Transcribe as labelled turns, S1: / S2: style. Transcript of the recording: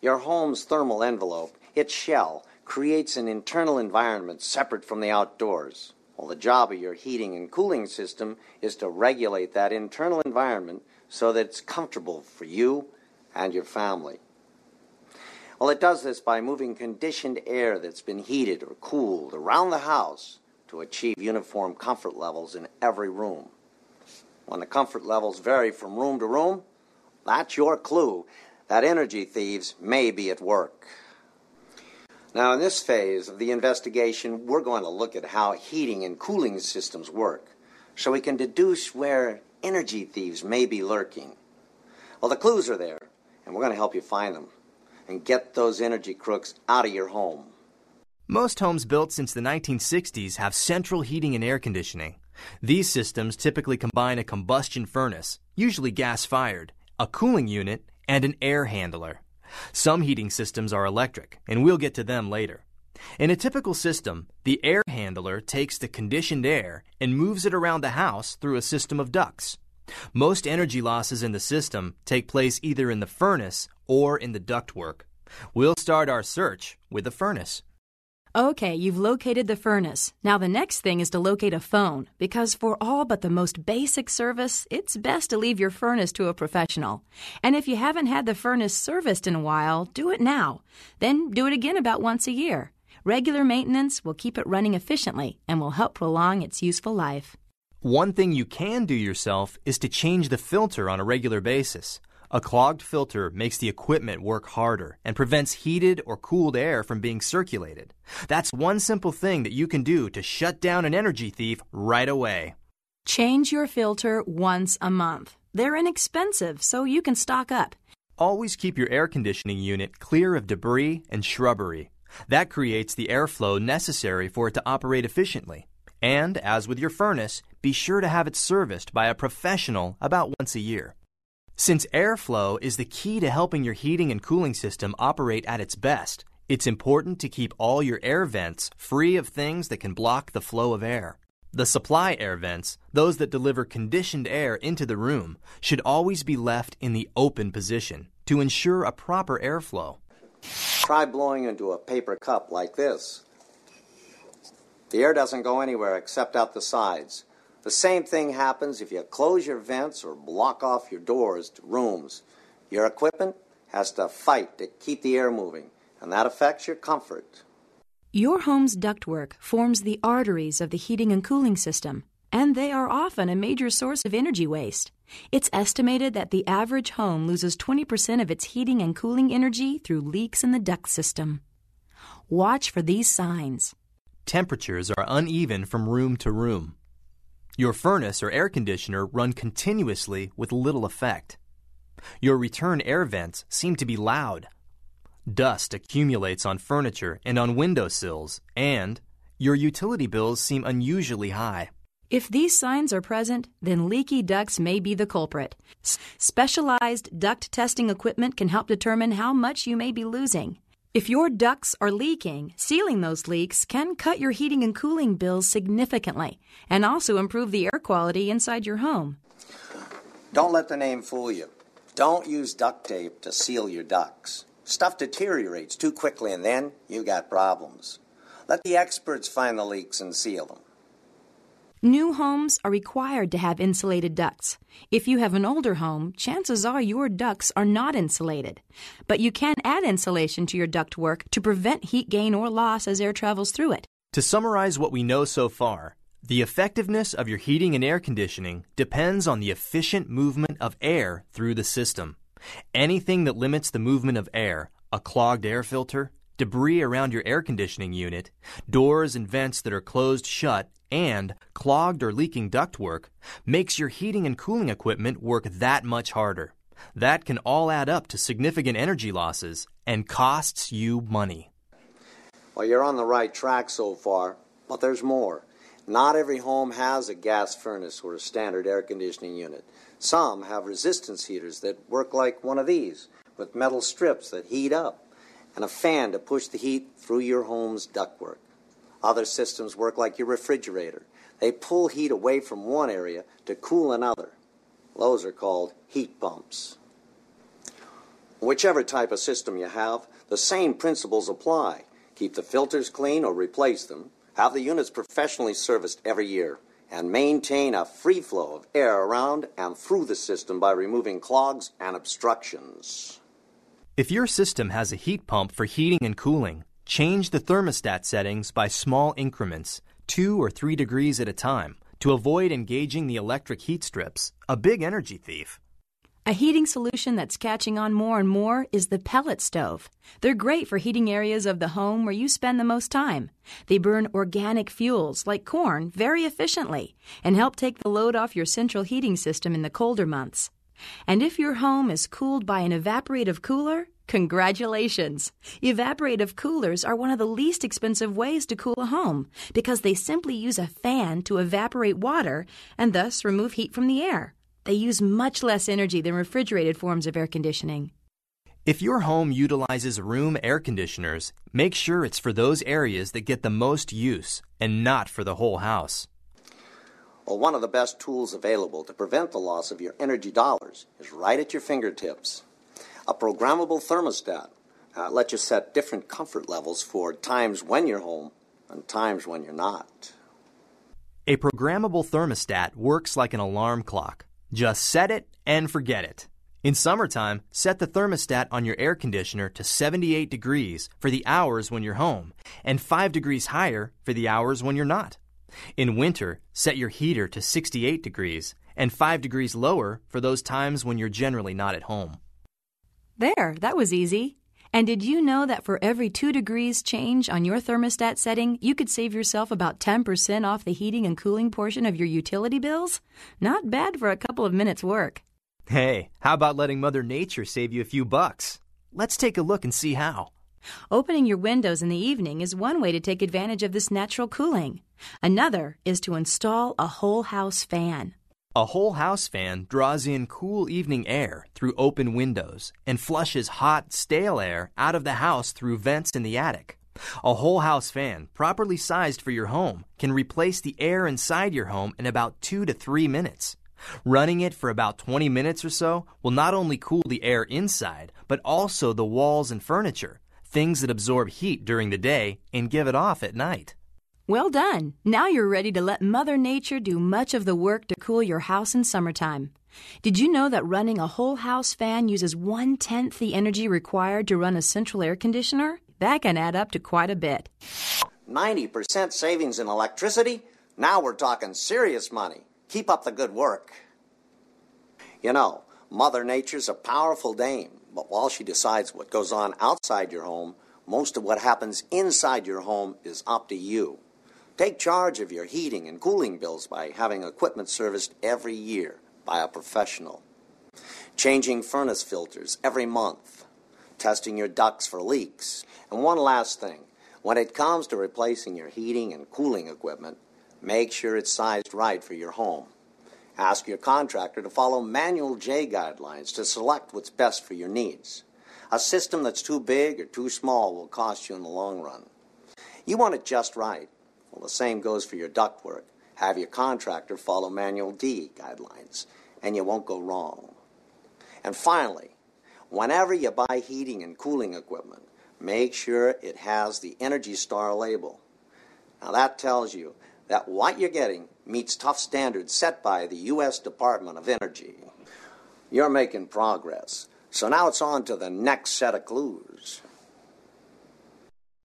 S1: Your home's thermal envelope, its shell, creates an internal environment separate from the outdoors. Well, the job of your heating and cooling system is to regulate that internal environment so that it's comfortable for you and your family. Well, it does this by moving conditioned air that's been heated or cooled around the house to achieve uniform comfort levels in every room. When the comfort levels vary from room to room, that's your clue that energy thieves may be at work. Now, in this phase of the investigation, we're going to look at how heating and cooling systems work so we can deduce where energy thieves may be lurking. Well, the clues are there, and we're going to help you find them and get those energy crooks out of your home.
S2: Most homes built since the 1960s have central heating and air conditioning. These systems typically combine a combustion furnace, usually gas-fired, a cooling unit, and an air handler. Some heating systems are electric, and we'll get to them later. In a typical system, the air handler takes the conditioned air and moves it around the house through a system of ducts. Most energy losses in the system take place either in the furnace or in the ductwork. We'll start our search with the furnace.
S3: Okay, you've located the furnace. Now the next thing is to locate a phone, because for all but the most basic service, it's best to leave your furnace to a professional. And if you haven't had the furnace serviced in a while, do it now. Then do it again about once a year. Regular maintenance will keep it running efficiently and will help prolong its useful life.
S2: One thing you can do yourself is to change the filter on a regular basis. A clogged filter makes the equipment work harder and prevents heated or cooled air from being circulated. That's one simple thing that you can do to shut down an energy thief right away.
S3: Change your filter once a month. They're inexpensive, so you can stock up.
S2: Always keep your air conditioning unit clear of debris and shrubbery. That creates the airflow necessary for it to operate efficiently. And, as with your furnace, be sure to have it serviced by a professional about once a year. Since airflow is the key to helping your heating and cooling system operate at its best, it's important to keep all your air vents free of things that can block the flow of air. The supply air vents, those that deliver conditioned air into the room, should always be left in the open position to ensure a proper airflow.
S1: Try blowing into a paper cup like this. The air doesn't go anywhere except out the sides. The same thing happens if you close your vents or block off your doors to rooms. Your equipment has to fight to keep the air moving, and that affects your comfort.
S3: Your home's ductwork forms the arteries of the heating and cooling system, and they are often a major source of energy waste. It's estimated that the average home loses 20% of its heating and cooling energy through leaks in the duct system. Watch for these signs.
S2: Temperatures are uneven from room to room. Your furnace or air conditioner run continuously with little effect. Your return air vents seem to be loud. Dust accumulates on furniture and on windowsills, and your utility bills seem unusually high.
S3: If these signs are present, then leaky ducts may be the culprit. Specialized duct testing equipment can help determine how much you may be losing. If your ducts are leaking, sealing those leaks can cut your heating and cooling bills significantly and also improve the air quality inside your home.
S1: Don't let the name fool you. Don't use duct tape to seal your ducts. Stuff deteriorates too quickly and then you got problems. Let the experts find the leaks and seal them.
S3: New homes are required to have insulated ducts. If you have an older home, chances are your ducts are not insulated. But you can add insulation to your ductwork to prevent heat gain or loss as air travels through it.
S2: To summarize what we know so far, the effectiveness of your heating and air conditioning depends on the efficient movement of air through the system. Anything that limits the movement of air, a clogged air filter, debris around your air conditioning unit, doors and vents that are closed shut, and clogged or leaking ductwork, makes your heating and cooling equipment work that much harder. That can all add up to significant energy losses and costs you money.
S1: Well, you're on the right track so far, but there's more. Not every home has a gas furnace or a standard air conditioning unit. Some have resistance heaters that work like one of these, with metal strips that heat up, and a fan to push the heat through your home's ductwork. Other systems work like your refrigerator. They pull heat away from one area to cool another. Those are called heat pumps. Whichever type of system you have, the same principles apply. Keep the filters clean or replace them. Have the units professionally serviced every year. And maintain a free flow of air around and through the system by removing clogs and obstructions.
S2: If your system has a heat pump for heating and cooling, change the thermostat settings by small increments, 2 or 3 degrees at a time, to avoid engaging the electric heat strips, a big energy thief.
S3: A heating solution that's catching on more and more is the pellet stove. They're great for heating areas of the home where you spend the most time. They burn organic fuels like corn very efficiently and help take the load off your central heating system in the colder months. And if your home is cooled by an evaporative cooler, congratulations! Evaporative coolers are one of the least expensive ways to cool a home because they simply use a fan to evaporate water and thus remove heat from the air. They use much less energy than refrigerated forms of air conditioning.
S2: If your home utilizes room air conditioners, make sure it's for those areas that get the most use and not for the whole house.
S1: Well, one of the best tools available to prevent the loss of your energy dollars is right at your fingertips. A programmable thermostat lets you set different comfort levels for times when you're home and times when you're not.
S2: A programmable thermostat works like an alarm clock. Just set it and forget it. In summertime, set the thermostat on your air conditioner to 78 degrees for the hours when you're home and 5 degrees higher for the hours when you're not. In winter, set your heater to 68 degrees and 5 degrees lower for those times when you're generally not at home.
S3: There, that was easy. And did you know that for every 2 degrees change on your thermostat setting, you could save yourself about 10% off the heating and cooling portion of your utility bills? Not bad for a couple of minutes' work.
S2: Hey, how about letting Mother Nature save you a few bucks? Let's take a look and see how.
S3: Opening your windows in the evening is one way to take advantage of this natural cooling. Another is to install a whole house fan.
S2: A whole house fan draws in cool evening air through open windows and flushes hot, stale air out of the house through vents in the attic. A whole house fan, properly sized for your home, can replace the air inside your home in about 2 to 3 minutes. Running it for about 20 minutes or so will not only cool the air inside, but also the walls and furniture, things that absorb heat during the day and give it off at night.
S3: Well done! Now you're ready to let Mother Nature do much of the work to cool your house in summertime. Did you know that running a whole house fan uses 1/10 the energy required to run a central air conditioner? That can add up to quite a bit.
S1: 90% savings in electricity? Now we're talking serious money. Keep up the good work. You know, Mother Nature's a powerful dame, but while she decides what goes on outside your home, most of what happens inside your home is up to you. Take charge of your heating and cooling bills by having equipment serviced every year by a professional. Changing furnace filters every month. Testing your ducts for leaks. And one last thing, when it comes to replacing your heating and cooling equipment, make sure it's sized right for your home. Ask your contractor to follow Manual J guidelines to select what's best for your needs. A system that's too big or too small will cost you in the long run. You want it just right. Well, the same goes for your ductwork. Have your contractor follow Manual D guidelines, and you won't go wrong. And finally, whenever you buy heating and cooling equipment, make sure it has the Energy Star label. Now that tells you that what you're getting meets tough standards set by the U.S. Department of Energy. You're making progress. So now it's on to the next set of clues.